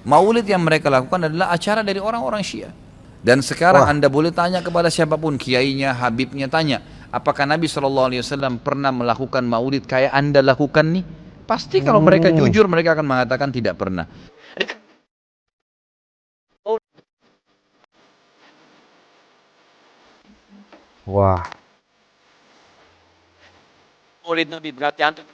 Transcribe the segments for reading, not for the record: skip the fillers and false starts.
Maulid yang mereka lakukan adalah acara dari orang-orang Syiah. Dan sekarang Wah, Anda boleh tanya kepada siapapun, kiainya, habibnya, tanya, apakah Nabi SAW pernah melakukan maulid kayak Anda lakukan nih? Pasti kalau mereka hmm, jujur, mereka akan mengatakan tidak pernah. wah, Maulid Nabi berarti antum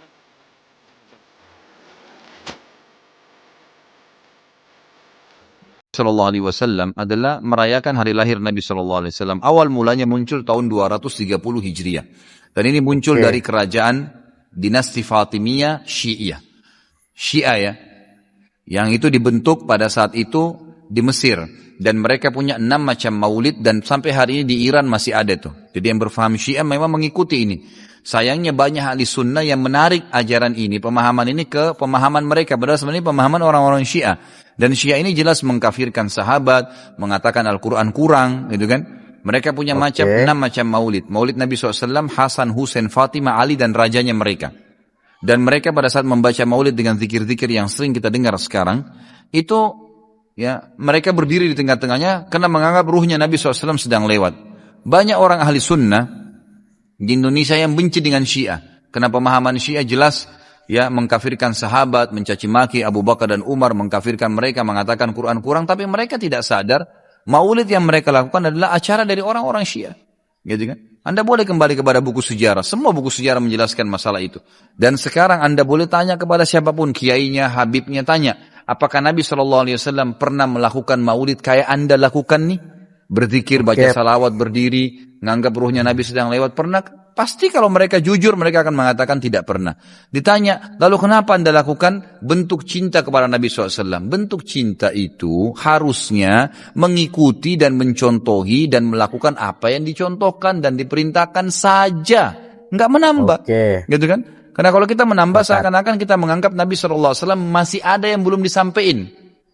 Sallallahu Alaihi Wasallam adalah merayakan hari lahir Nabi Sallallahu Alaihi Wasallam. Awal mulanya muncul tahun 230 Hijriah. Dan ini muncul dari oke, kerajaan dinasti Fatimiyah Syiah. Syiah ya, yang itu dibentuk pada saat itu di Mesir. Dan mereka punya 6 macam maulid dan sampai hari ini di Iran masih ada tuh. Jadi yang berfaham Syiah memang mengikuti ini. Sayangnya banyak ahli sunnah yang menarik ajaran ini, pemahaman ini ke pemahaman mereka. Padahal sebenarnya pemahaman orang-orang Syiah. Dan Syiah ini jelas mengkafirkan sahabat, mengatakan Al-Quran kurang, gitu kan. Mereka punya oke, 6 macam maulid. Maulid Nabi SAW, Hasan, Husain, Fatimah, Ali, dan rajanya mereka. Dan mereka pada saat membaca maulid dengan zikir-zikir yang sering kita dengar sekarang, itu ya mereka berdiri di tengah-tengahnya karena menganggap ruhnya Nabi SAW sedang lewat. Banyak orang ahli sunnah di Indonesia yang benci dengan Syiah. Karena pemahaman Syiah jelas ya mengkafirkan sahabat, mencaci maki Abu Bakar dan Umar, mengkafirkan mereka, mengatakan Quran kurang, tapi mereka tidak sadar maulid yang mereka lakukan adalah acara dari orang-orang Syiah. Gitu kan? Anda boleh kembali kepada buku sejarah. Semua buku sejarah menjelaskan masalah itu. Dan sekarang Anda boleh tanya kepada siapapun, kiainya, habibnya, tanya, apakah Nabi SAW pernah melakukan maulid kayak Anda lakukan nih? Berzikir, baca oke. salawat, berdiri, nganggap ruhnya Nabi sedang lewat. Pernah? Pasti kalau mereka jujur, mereka akan mengatakan tidak pernah. Ditanya, lalu kenapa Anda lakukan? Bentuk cinta kepada Nabi SAW. Bentuk cinta itu harusnya mengikuti dan mencontohi dan melakukan apa yang dicontohkan dan diperintahkan saja. Nggak menambah. Oke, Gitu kan? Karena kalau kita menambah, sepakat. seakan-akan kita menganggap Nabi SAW masih ada yang belum disampaikan.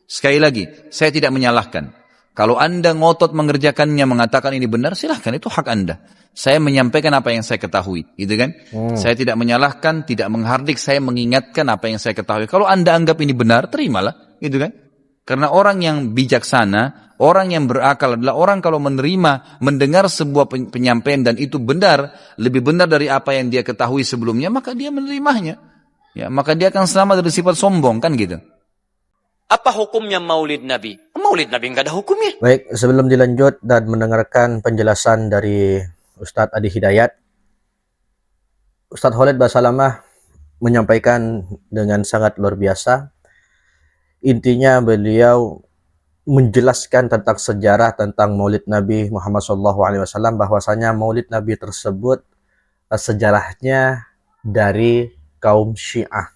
Sekali lagi, saya tidak menyalahkan. Kalau Anda ngotot mengerjakannya, mengatakan ini benar, silahkan, itu hak Anda. Saya menyampaikan apa yang saya ketahui, gitu kan? Hmm, Saya tidak menyalahkan, tidak menghardik, saya mengingatkan apa yang saya ketahui. Kalau Anda anggap ini benar, terimalah, gitu kan? Karena orang yang bijaksana, orang yang berakal adalah orang kalau menerima, mendengar sebuah penyampaian dan itu benar, lebih benar dari apa yang dia ketahui sebelumnya, maka dia menerimanya. Ya, maka dia akan selamat dari sifat sombong, kan gitu. apa hukumnya Maulid Nabi? Maulid Nabi enggak ada hukumnya. baik, sebelum dilanjut dan mendengarkan penjelasan dari Ustadz Adi Hidayat, Ustadz Khalid Basalamah menyampaikan dengan sangat luar biasa. Intinya beliau menjelaskan tentang sejarah tentang Maulid Nabi Muhammad SAW, bahwasanya Maulid Nabi tersebut sejarahnya dari kaum Syiah.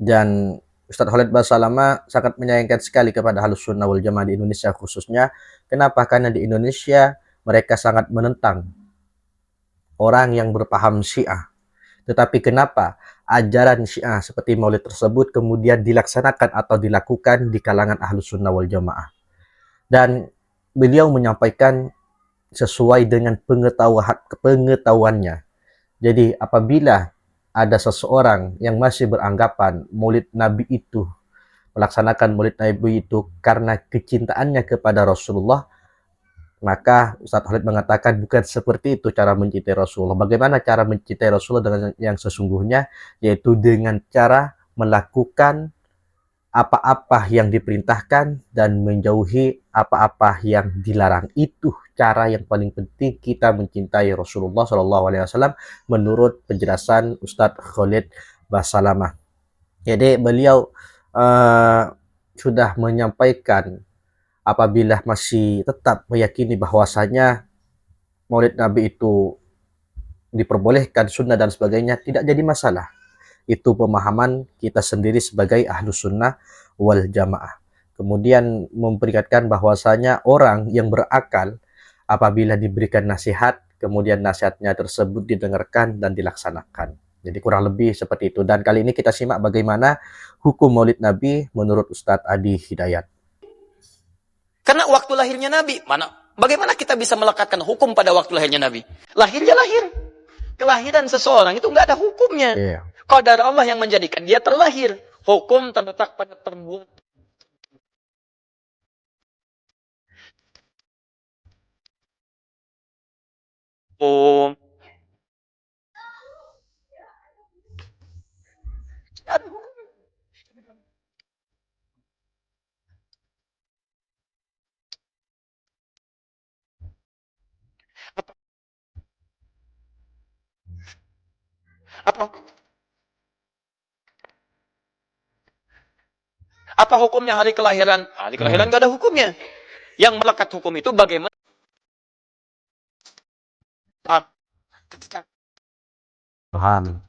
Dan Ustadz Khalid Basalamah sangat menyayangkan sekali kepada Ahlus Sunnah wal Jamaah di Indonesia khususnya. Kenapa? Karena di Indonesia mereka sangat menentang orang yang berpaham Syiah. Tetapi kenapa ajaran Syiah seperti Maulid tersebut kemudian dilaksanakan atau dilakukan di kalangan Ahlus Sunnah wal Jamaah? Dan beliau menyampaikan sesuai dengan pengetahuannya. Jadi apabila ada seseorang yang masih beranggapan Maulid Nabi itu, melaksanakan Maulid Nabi itu karena kecintaannya kepada Rasulullah, maka Ustadz Khalid mengatakan bukan seperti itu cara mencintai Rasulullah. Bagaimana cara mencintai Rasulullah dengan yang sesungguhnya? Yaitu dengan cara melakukan apa-apa yang diperintahkan dan menjauhi apa-apa yang dilarang. Itu cara yang paling penting kita mencintai Rasulullah SAW menurut penjelasan Ustadz Khalid Basalamah. Jadi beliau sudah menyampaikan apabila masih tetap meyakini bahwasanya Maulid Nabi itu diperbolehkan, sunnah dan sebagainya, tidak jadi masalah. Itu pemahaman kita sendiri sebagai Ahlus Sunnah wal Jamaah. Kemudian memperingatkan bahwasanya orang yang berakal apabila diberikan nasihat, kemudian nasihatnya tersebut didengarkan dan dilaksanakan. Jadi kurang lebih seperti itu. Dan kali ini kita simak bagaimana hukum Maulid Nabi menurut Ustadz Adi Hidayat. Karena waktu lahirnya Nabi, bagaimana kita bisa melekatkan hukum pada waktu lahirnya Nabi? Lahirnya lahir. Kelahiran seseorang itu enggak ada hukumnya. Iya. Qadar Allah yang menjadikan dia terlahir. Hukum terletak pada perbuatan hukum. Ada hukum. Apa, apa, apa hukumnya hari kelahiran? Hari kelahiran gak ada hukumnya. Yang melekat hukum itu bagaimana ketika Paham.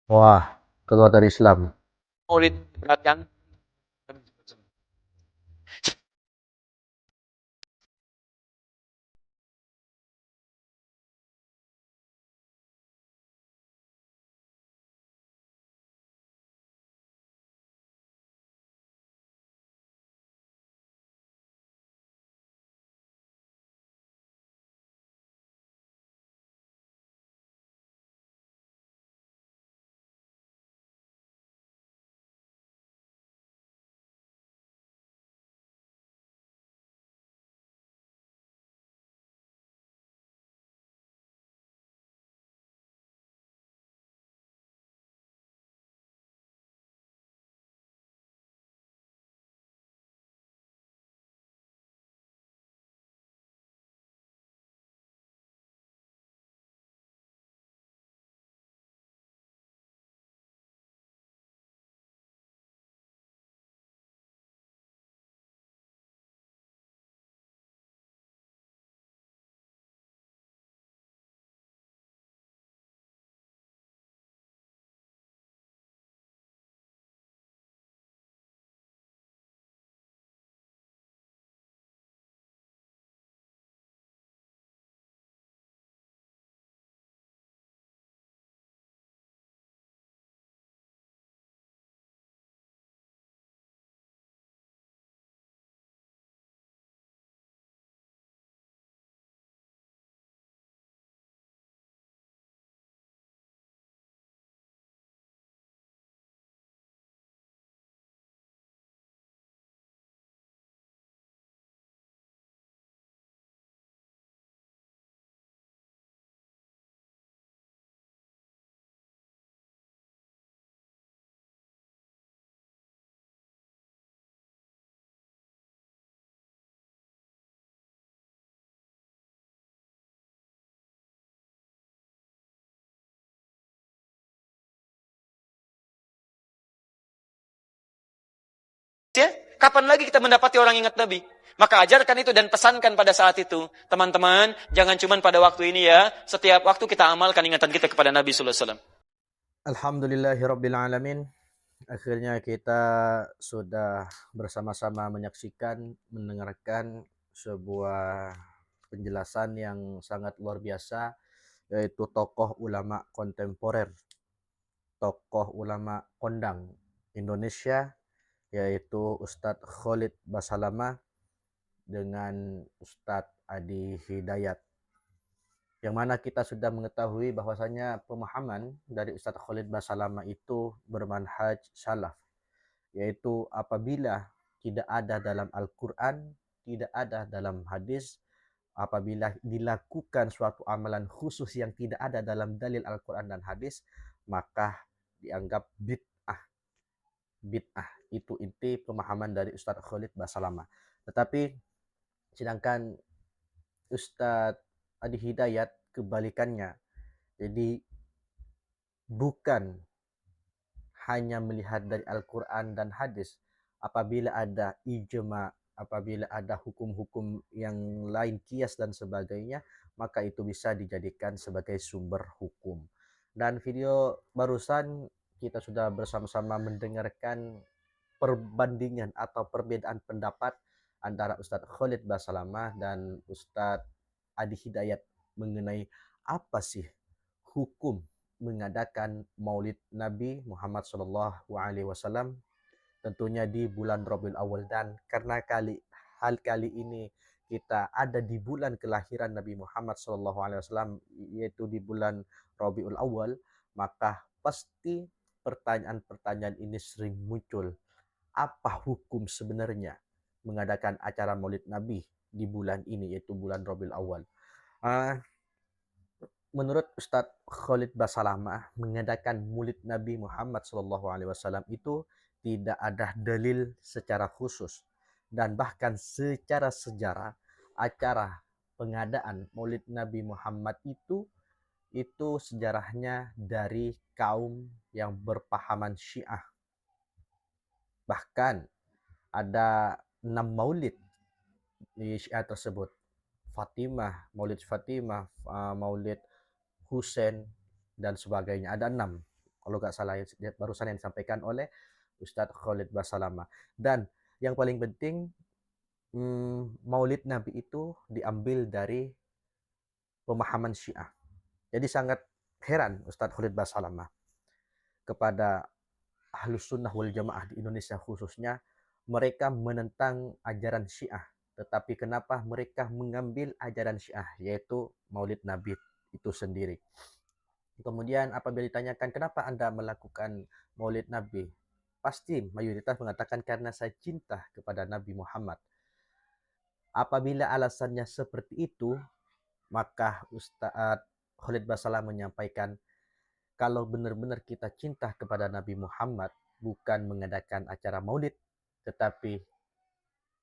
Wah, keluar dari Islam. Maulid perhatian. Ya, kapan lagi kita mendapati orang ingat Nabi? Maka ajarkan itu dan pesankan pada saat itu. Teman-teman, jangan cuma pada waktu ini ya. Setiap waktu kita amalkan ingatan kita kepada Nabi sallallahu alaihi wasallam. Alhamdulillahirrabbilalamin. Akhirnya kita sudah bersama-sama menyaksikan, mendengarkan sebuah penjelasan yang sangat luar biasa, yaitu tokoh ulama kontemporer, tokoh ulama kondang Indonesia, yaitu Ustadz Khalid Basalamah dengan Ustadz Adi Hidayat. Yang mana kita sudah mengetahui bahwasanya pemahaman dari Ustadz Khalid Basalamah itu bermanhaj salaf, yaitu apabila tidak ada dalam Al-Quran, tidak ada dalam hadis, apabila dilakukan suatu amalan khusus yang tidak ada dalam dalil Al-Quran dan hadis, maka dianggap bid'ah. Bid'ah itu inti pemahaman dari Ustadz Khalid Basalamah. Tetapi sedangkan Ustadz Adi Hidayat kebalikannya. Jadi bukan hanya melihat dari Al-Quran dan hadis. Apabila ada ijma, apabila ada hukum-hukum yang lain, kias dan sebagainya, maka itu bisa dijadikan sebagai sumber hukum. Dan video barusan kita sudah bersama-sama mendengarkan perbandingan atau perbedaan pendapat antara Ustadz Khalid Basalamah dan Ustadz Adi Hidayat mengenai apa sih hukum mengadakan Maulid Nabi Muhammad SAW tentunya di bulan Rabiul Awal. Dan karena hal kali ini kita ada di bulan kelahiran Nabi Muhammad SAW, yaitu di bulan Rabiul Awal, maka pasti pertanyaan-pertanyaan ini sering muncul. Apa hukum sebenarnya mengadakan acara Maulid Nabi di bulan ini, yaitu bulan Rabiul Awal? Uh, Menurut Ustadz Khalid Basalamah, mengadakan Maulid Nabi Muhammad SAW itu tidak ada dalil secara khusus, dan bahkan secara sejarah acara pengadaan Maulid Nabi Muhammad itu sejarahnya dari kaum yang berpahaman Syiah. Bahkan ada 6 maulid di Syiah tersebut. Fatimah, Maulid Fatimah, Maulid Husain, dan sebagainya. Ada 6. Kalau nggak salah, barusan yang disampaikan oleh Ustadz Khalid Basalamah. Dan yang paling penting, Maulid Nabi itu diambil dari pemahaman Syiah. Jadi sangat heran Ustadz Khalid Basalamah kepada Ahlus Sunnah wal Jamaah di Indonesia khususnya, mereka menentang ajaran Syiah. Tetapi kenapa mereka mengambil ajaran Syiah, yaitu Maulid Nabi itu sendiri. Kemudian apabila ditanyakan kenapa Anda melakukan Maulid Nabi, pasti mayoritas mengatakan karena saya cinta kepada Nabi Muhammad. Apabila alasannya seperti itu, maka Ustadz Khalid Basalamah menyampaikan, kalau benar-benar kita cinta kepada Nabi Muhammad, bukan mengadakan acara maulid, tetapi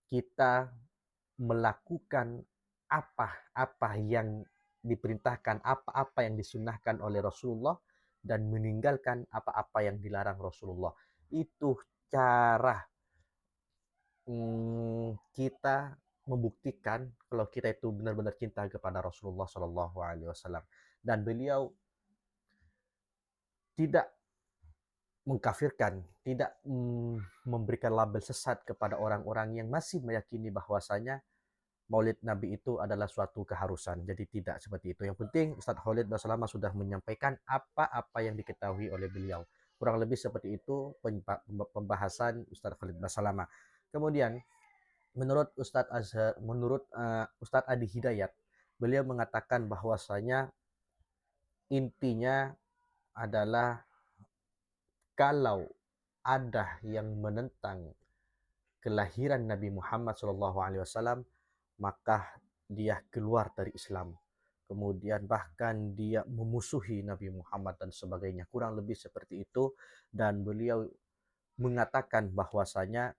kita melakukan apa-apa yang diperintahkan, apa-apa yang disunnahkan oleh Rasulullah, dan meninggalkan apa-apa yang dilarang Rasulullah. Itu cara kita membuktikan kalau kita itu benar-benar cinta kepada Rasulullah SAW. Dan beliau tidak mengkafirkan, tidak memberikan label sesat kepada orang-orang yang masih meyakini bahwasanya Maulid Nabi itu adalah suatu keharusan. Jadi tidak seperti itu. Yang penting Ustadz Khalid Basalamah sudah menyampaikan apa-apa yang diketahui oleh beliau. Kurang lebih seperti itu pembahasan Ustadz Khalid Basalamah. Kemudian menurut Ustadz Adi Hidayat, beliau mengatakan bahwasanya intinya adalah kalau ada yang menentang kelahiran Nabi Muhammad SAW, maka dia keluar dari Islam. Kemudian bahkan dia memusuhi Nabi Muhammad dan sebagainya. Kurang lebih seperti itu. Dan beliau mengatakan bahwasanya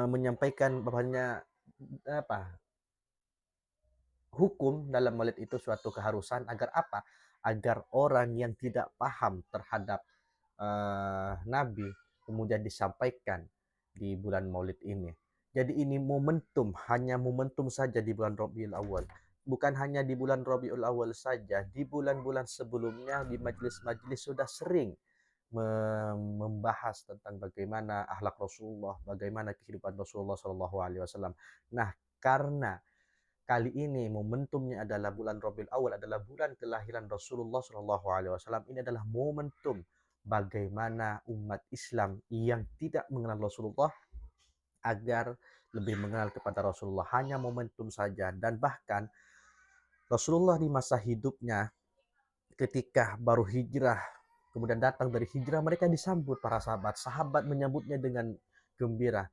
menyampaikan bahwasanya hukum dalam maulid itu suatu keharusan agar apa? Agar orang yang tidak paham terhadap Nabi kemudian disampaikan di bulan maulid ini. Jadi ini momentum, hanya momentum saja di bulan Rabiul Awal. Bukan hanya di bulan Rabiul Awal saja, di bulan-bulan sebelumnya di majelis-majelis sudah sering membahas tentang bagaimana akhlak Rasulullah, bagaimana kehidupan Rasulullah SAW. Nah, karena kali ini momentumnya adalah bulan Rabiul Awal, adalah bulan kelahiran Rasulullah SAW. Ini adalah momentum bagaimana umat Islam yang tidak mengenal Rasulullah agar lebih mengenal kepada Rasulullah. Hanya momentum saja. Dan bahkan Rasulullah di masa hidupnya ketika baru hijrah, kemudian datang dari hijrah, mereka disambut para sahabat. Sahabat menyambutnya dengan gembira.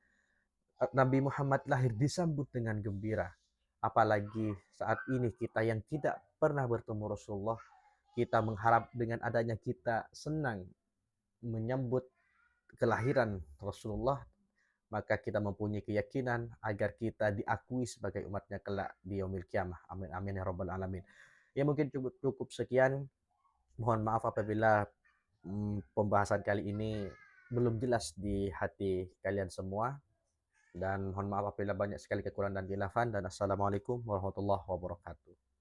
Nabi Muhammad lahir disambut dengan gembira. Apalagi saat ini kita yang tidak pernah bertemu Rasulullah, kita mengharap dengan adanya kita senang menyambut kelahiran Rasulullah, maka kita mempunyai keyakinan agar kita diakui sebagai umatnya kelak di yaumil qiyamah. Amin amin ya rabbal alamin. Ya mungkin cukup sekian. Mohon maaf apabila pembahasan kali ini belum jelas di hati kalian semua. Dan mohon maaf apabila banyak sekali kekurangan dan khilafan. Dan assalamualaikum warahmatullahi wabarakatuh.